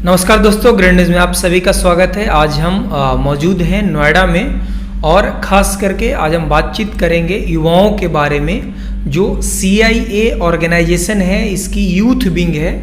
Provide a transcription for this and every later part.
नमस्कार दोस्तों, grand news में आप सभी का स्वागत है। आज हम मौजूद हैं नोएडा में और ख़ास करके आज हम बातचीत करेंगे युवाओं के बारे में। जो CIA ऑर्गेनाइजेशन है, इसकी यूथ विंग है।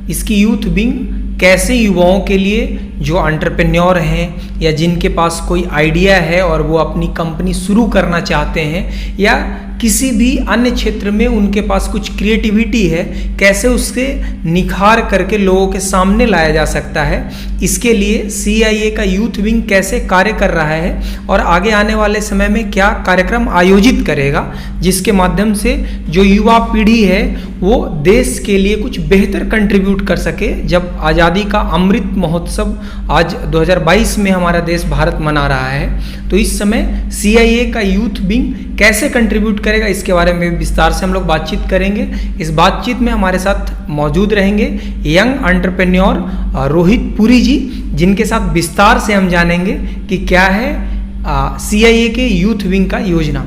इसकी यूथ विंग कैसे युवाओं के लिए जो एंटरप्रेन्योर हैं या जिनके पास कोई आइडिया है और वो अपनी कंपनी शुरू करना चाहते हैं या किसी भी अन्य क्षेत्र में उनके पास कुछ क्रिएटिविटी है, कैसे उससे निखार करके लोगों के सामने लाया जा सकता है। इसके लिए CIA का यूथ विंग कैसे कार्य कर रहा है और आगे आने वाले समय में क्या कार्यक्रम आयोजित करेगा, जिसके माध्यम से जो युवा पीढ़ी है वो देश के लिए कुछ बेहतर कंट्रीब्यूट कर सके। जब आज़ादी का अमृत महोत्सव आज 2022 में हमारा देश भारत मना रहा है, तो इस समय CIA का यूथ विंग कैसे कंट्रीब्यूट करेगा, इसके बारे में विस्तार से हम लोग बातचीत करेंगे। इस बातचीत में हमारे साथ मौजूद रहेंगे यंग एंटरप्रेन्योर रोहित पुरी जी, जिनके साथ विस्तार से हम जानेंगे कि क्या है CIA के यूथ विंग का योजना।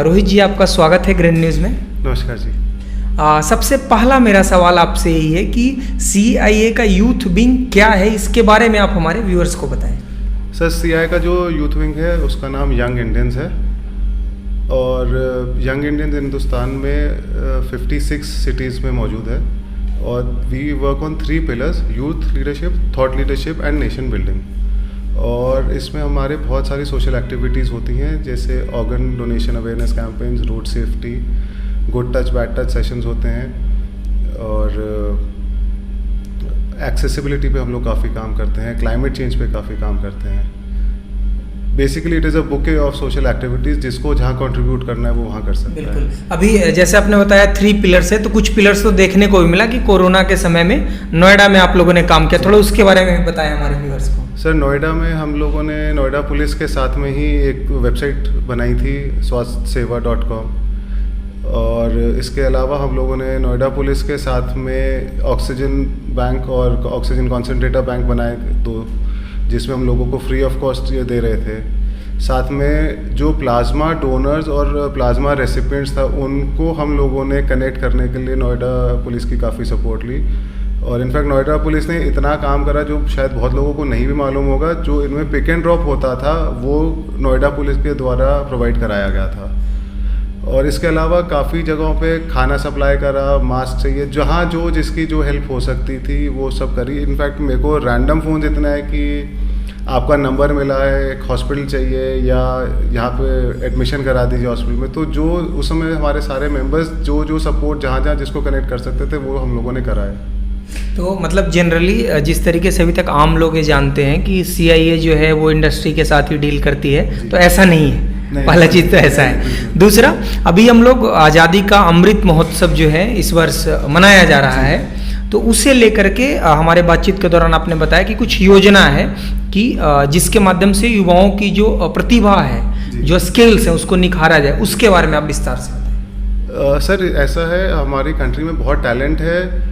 रोहित जी, आपका स्वागत है ग्रैंड न्यूज़ में। नमस्कार जी। सबसे पहला मेरा सवाल आपसे यही है कि CIA का यूथ विंग क्या है, इसके बारे में आप हमारे व्यूअर्स को बताएं। सर, CIA का जो यूथ विंग है उसका नाम यंग इंडियंस है और यंग इंडियंस हिंदुस्तान में 56 सिटीज़ में मौजूद है और we work on 3 pillars: youth leadership, thought leadership and nation building. और इसमें हमारे बहुत सारी सोशल एक्टिविटीज़ होती हैं, जैसे organ donation awareness campaigns, road safety, good touch bad touch sessions होते हैं और एक्सेसिबिलिटी पे हम लोग काफ़ी काम करते हैं, क्लाइमेट चेंज पे काफ़ी काम करते हैं। Basically it is a bouquet of social activities, जिसको जहाँ कंट्रीब्यूट करना है वो वहाँ कर सकता है। अभी जैसे आपने बताया 3 पिलर्स है, तो कुछ पिलर्स तो देखने को भी मिला कि कोरोना के समय में नोएडा में आप लोगों ने काम किया, थोड़ा उसके बारे में बताएं हमारे व्यूअर्स को। सर, नोएडा में हम लोगों ने नोएडा पुलिस के साथ में ही एक वेबसाइट बनाई थी, swasthsewa.com, और इसके अलावा हम लोगों ने नोएडा पुलिस के साथ में ऑक्सीजन बैंक और ऑक्सीजन कॉन्सेंट्रेटर बैंक बनाए दो, जिसमें हम लोगों को फ्री ऑफ कॉस्ट ये दे रहे थे। साथ में जो प्लाज्मा डोनर्स और प्लाज्मा रेसिपिएंट्स था, उनको हम लोगों ने कनेक्ट करने के लिए नोएडा पुलिस की काफ़ी सपोर्ट ली। और इनफैक्ट नोएडा पुलिस ने इतना काम करा जो शायद बहुत लोगों को नहीं भी मालूम होगा, जो इनमें पिक एंड ड्रॉप होता था वो नोएडा पुलिस के द्वारा प्रोवाइड कराया गया था। और इसके अलावा काफ़ी जगहों पे खाना सप्लाई करा, मास्क चाहिए, जहाँ जो जिसकी जो हेल्प हो सकती थी वो सब करी। इनफैक्ट मेरे को रैंडम फ़ोन इतना है कि आपका नंबर मिला है, एक हॉस्पिटल चाहिए या यहाँ पे एडमिशन करा दीजिए हॉस्पिटल में, तो जो उस समय हमारे सारे मेंबर्स जो जो सपोर्ट जहाँ जहाँ जिसको कनेक्ट कर सकते थे वो हम लोगों ने कराया। तो मतलब जनरली जिस तरीके से अभी तक आम लोग ये जानते हैं कि CIA जो है वो इंडस्ट्री के साथ ही डील करती है, तो ऐसा नहीं है। पहला चीज़ तो ऐसा है। दूसरा, अभी हम लोग आज़ादी का अमृत महोत्सव जो है इस वर्ष मनाया जा रहा है, तो उसे लेकर के हमारे बातचीत के दौरान आपने बताया कि कुछ योजना है कि जिसके माध्यम से युवाओं की जो प्रतिभा है, जो स्किल्स है, उसको निखारा जाए। उसके बारे में आप विस्तार से बताएं। सर, ऐसा है, हमारी कंट्री में बहुत टैलेंट है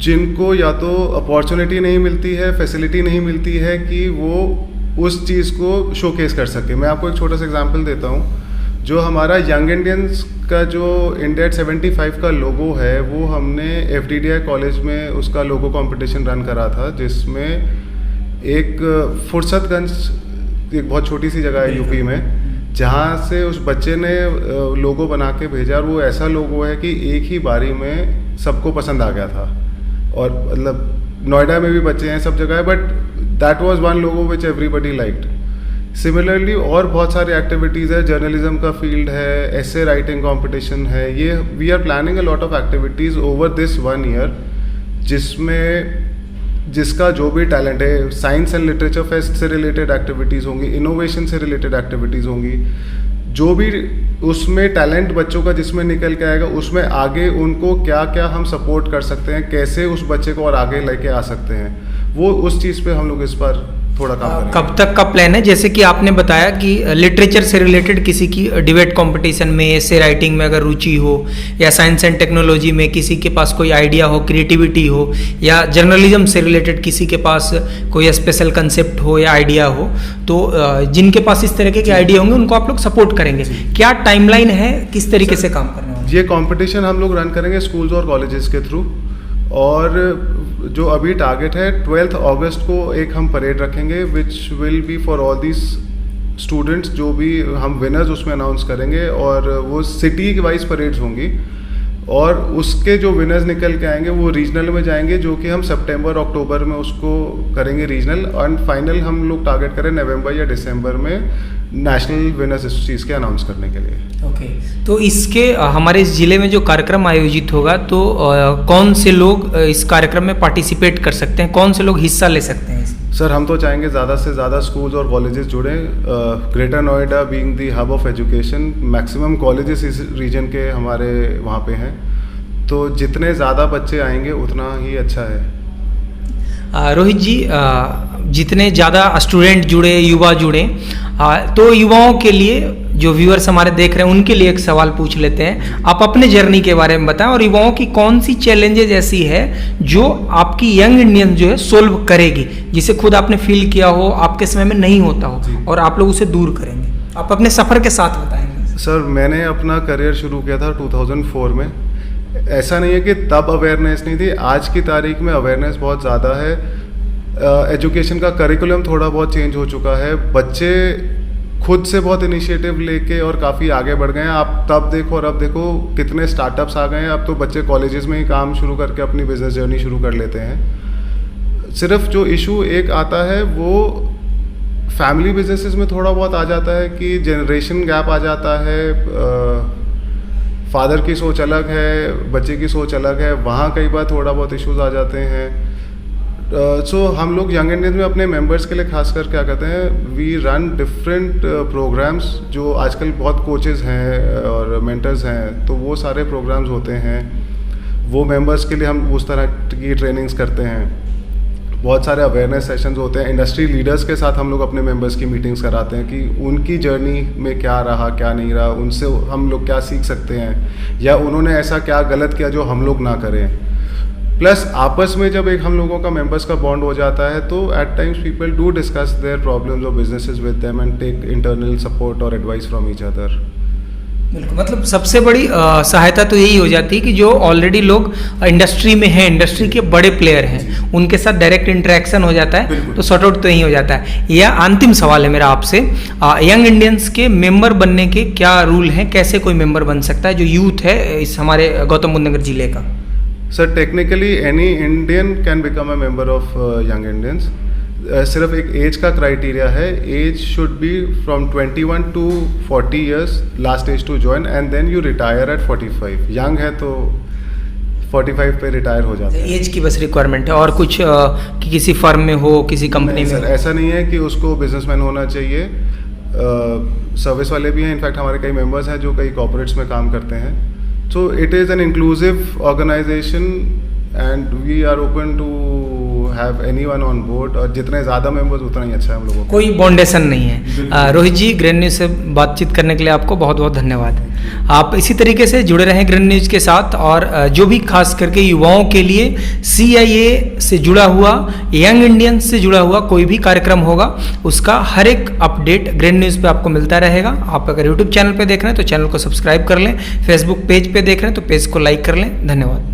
जिनको या तो अपॉर्चुनिटी नहीं मिलती है, फैसिलिटी नहीं मिलती है कि वो उस चीज़ को शोकेस कर सके। मैं आपको एक छोटा सा एग्जांपल देता हूँ। जो हमारा यंग इंडियंस का जो इंडिया 75 का लोगो है, वो हमने FDDI कॉलेज में उसका लोगो कंपटीशन रन करा था, जिसमें एक फुर्सतगंज एक बहुत छोटी सी जगह है यूपी में, जहाँ से उस बच्चे ने लोगो बना के भेजा और वो ऐसा लोगो है कि एक ही बारी में सबको पसंद आ गया था। और मतलब नोएडा में भी बच्चे हैं, सब जगह है, but that was one logo which everybody liked. Similarly और बहुत सारी एक्टिविटीज़ है, जर्नलिज्म का फील्ड है, एसे राइटिंग कंपटीशन है, ये we are planning a lot of activities over this 1 year, जिसमें जिसका जो भी टैलेंट है, साइंस एंड लिटरेचर फेस्ट से रिलेटेड एक्टिविटीज़ होंगी, इनोवेशन से रिलेटेड एक्टिविटीज़ होंगी, जो भी उसमें टैलेंट बच्चों का जिसमें निकल के आएगा, उसमें आगे उनको क्या क्या हम सपोर्ट कर सकते हैं, कैसे उस बच्चे को और आगे लेके आ सकते हैं, वो उस चीज़ पे हम लोग इस बार थोड़ा काम करेंगे। कब तक का प्लान है? जैसे कि आपने बताया कि लिटरेचर से रिलेटेड किसी की डिबेट कंपटीशन में, ऐसे राइटिंग में अगर रुचि हो, या साइंस एंड टेक्नोलॉजी में किसी के पास कोई आइडिया हो, क्रिएटिविटी हो, या जर्नलिज्म से रिलेटेड किसी के पास कोई स्पेशल कंसेप्ट हो या आइडिया हो, तो जिनके पास इस तरीके के आइडिया होंगे उनको आप लोग सपोर्ट करेंगे। क्या टाइमलाइन है, किस तरीके से काम करना है? ये कंपटीशन हम लोग रन करेंगे स्कूल्स और कॉलेजेस के थ्रू, और जो अभी टारगेट है 12 अगस्त को एक हम परेड रखेंगे which will be for all these students, जो भी हम विनर्स उसमें अनाउंस करेंगे, और वो सिटी वाइज परेड्स होंगी, और उसके जो विनर्स निकल के आएंगे वो रीजनल में जाएंगे, जो कि हम सितंबर अक्टूबर में उसको करेंगे रीजनल, एंड फाइनल हम लोग टारगेट करें नवंबर या दिसंबर में नेशनल विनर्स इस चीज़ के अनाउंस करने के लिए। ओके, तो इसके हमारे इस जिले में जो कार्यक्रम आयोजित होगा तो कौन से लोग इस कार्यक्रम में पार्टिसिपेट कर सकते हैं, कौन से लोग हिस्सा ले सकते हैं? सर हम तो चाहेंगे ज़्यादा से ज़्यादा स्कूल्स और कॉलेजेस जुड़ें। Greater Noida being the hub of education, maximum colleges इस रीजन के हमारे वहाँ पे हैं, तो जितने ज़्यादा बच्चे आएंगे उतना ही अच्छा है। रोहित जी, जितने ज़्यादा स्टूडेंट जुड़े, युवा जुड़े, तो युवाओं के लिए, जो व्यूअर्स हमारे देख रहे हैं उनके लिए एक सवाल पूछ लेते हैं। आप अपने जर्नी के बारे में बताएं, और युवाओं की कौन सी चैलेंजेस ऐसी है जो आपकी यंग इंडियन जो है सोल्व करेगी, जिसे खुद आपने फील किया हो, आपके समय में नहीं होता हो, और आप लोग उसे दूर करेंगे? आप अपने सफ़र के साथ बताएंगे। सर मैंने अपना करियर शुरू किया था 2004 में। ऐसा नहीं है कि तब अवेयरनेस नहीं थी, आज की तारीख में अवेयरनेस बहुत ज़्यादा है। एजुकेशन का करिकुलम थोड़ा बहुत चेंज हो चुका है, बच्चे खुद से बहुत इनिशिएटिव लेके और काफ़ी आगे बढ़ गए हैं। आप तब देखो और अब देखो कितने स्टार्टअप्स आ गए हैं। अब तो बच्चे कॉलेजेस में ही काम शुरू करके अपनी बिजनेस जर्नी शुरू कर लेते हैं। सिर्फ जो इशू एक आता है वो फैमिली बिजनेसेस में थोड़ा बहुत आ जाता है कि जनरेशन गैप आ जाता है। फादर की सोच अलग है, बच्चे की सोच अलग है, वहाँ कई बार थोड़ा बहुत इश्यूज आ जाते हैं। सो हम लोग यंग इंडियंस में अपने मेंबर्स के लिए खासकर क्या कहते हैं, वी रन डिफरेंट प्रोग्राम्स, जो आजकल बहुत कोचेस हैं और मेंटर्स हैं, तो वो सारे प्रोग्राम्स होते हैं। वो मेंबर्स के लिए हम उस तरह की ट्रेनिंग्स करते हैं। बहुत सारे अवेयरनेस सेशंस होते हैं। इंडस्ट्री लीडर्स के साथ हम लोग अपने मेंबर्स की मीटिंग्स कराते हैं कि उनकी जर्नी में क्या रहा, क्या नहीं रहा, उनसे हम लोग क्या सीख सकते हैं, या उन्होंने ऐसा क्या गलत किया जो हम लोग ना करें। प्लस आपस में जब एक हम लोगों का मेंबर्स का बॉन्ड हो जाता है तो at times people do discuss their problems और businesses with them and take internal support और एडवाइस फ्रॉम ईच अदर। बिल्कुल, मतलब सबसे बड़ी सहायता तो यही हो जाती है कि जो ऑलरेडी लोग इंडस्ट्री में हैं, इंडस्ट्री के बड़े प्लेयर हैं, उनके साथ डायरेक्ट इंटरेक्शन हो जाता है, तो सॉर्ट आउट तो यही हो जाता है। यह अंतिम सवाल है मेरा आपसे, यंग इंडियंस के मेंबर बनने के क्या रूल हैं, कैसे कोई मेंबर बन सकता है जो यूथ है इस हमारे गौतम बुद्ध नगर जिले का? Sir technically any Indian can become a member of young Indians. सिर्फ एक एज का क्राइटेरिया है, age should be from 21 to 40 years, last age to join, and then you retire at 45। Young है तो 45 पे रिटायर हो जाता है। एज की बस रिक्वायरमेंट है, और कुछ कि किसी फर्म में हो, किसी कंपनी में? सर ऐसा नहीं है कि उसको बिजनेसमैन होना चाहिए, सर्विस वाले भी हैं। इनफैक्ट हमारे कई मेंबर्स हैं जो कई कॉर्पोरेट्स में काम करते हैं। So it is an inclusive organization and we are open to have anyone on board, और जितने ज़्यादा मेंबर्स उतना ही अच्छा है हम लोगों को। कोई बाउंडेशन नहीं है। रोहित जी, ग्रैंड न्यूज़ से बातचीत करने के लिए आपको बहुत बहुत धन्यवाद। आप इसी तरीके से जुड़े रहें ग्रैंड न्यूज़ के साथ, और जो भी खास करके युवाओं के लिए CIA से जुड़ा हुआ, यंग इंडियन से जुड़ा हुआ कोई भी कार्यक्रम होगा, उसका हर एक अपडेट ग्रैंड न्यूज़ पे आपको मिलता रहेगा। आप अगर यूट्यूब चैनल पे देख रहे हैं तो चैनल को सब्सक्राइब कर लें, फेसबुक पेज पे देख रहे हैं तो पेज को लाइक कर लें। धन्यवाद।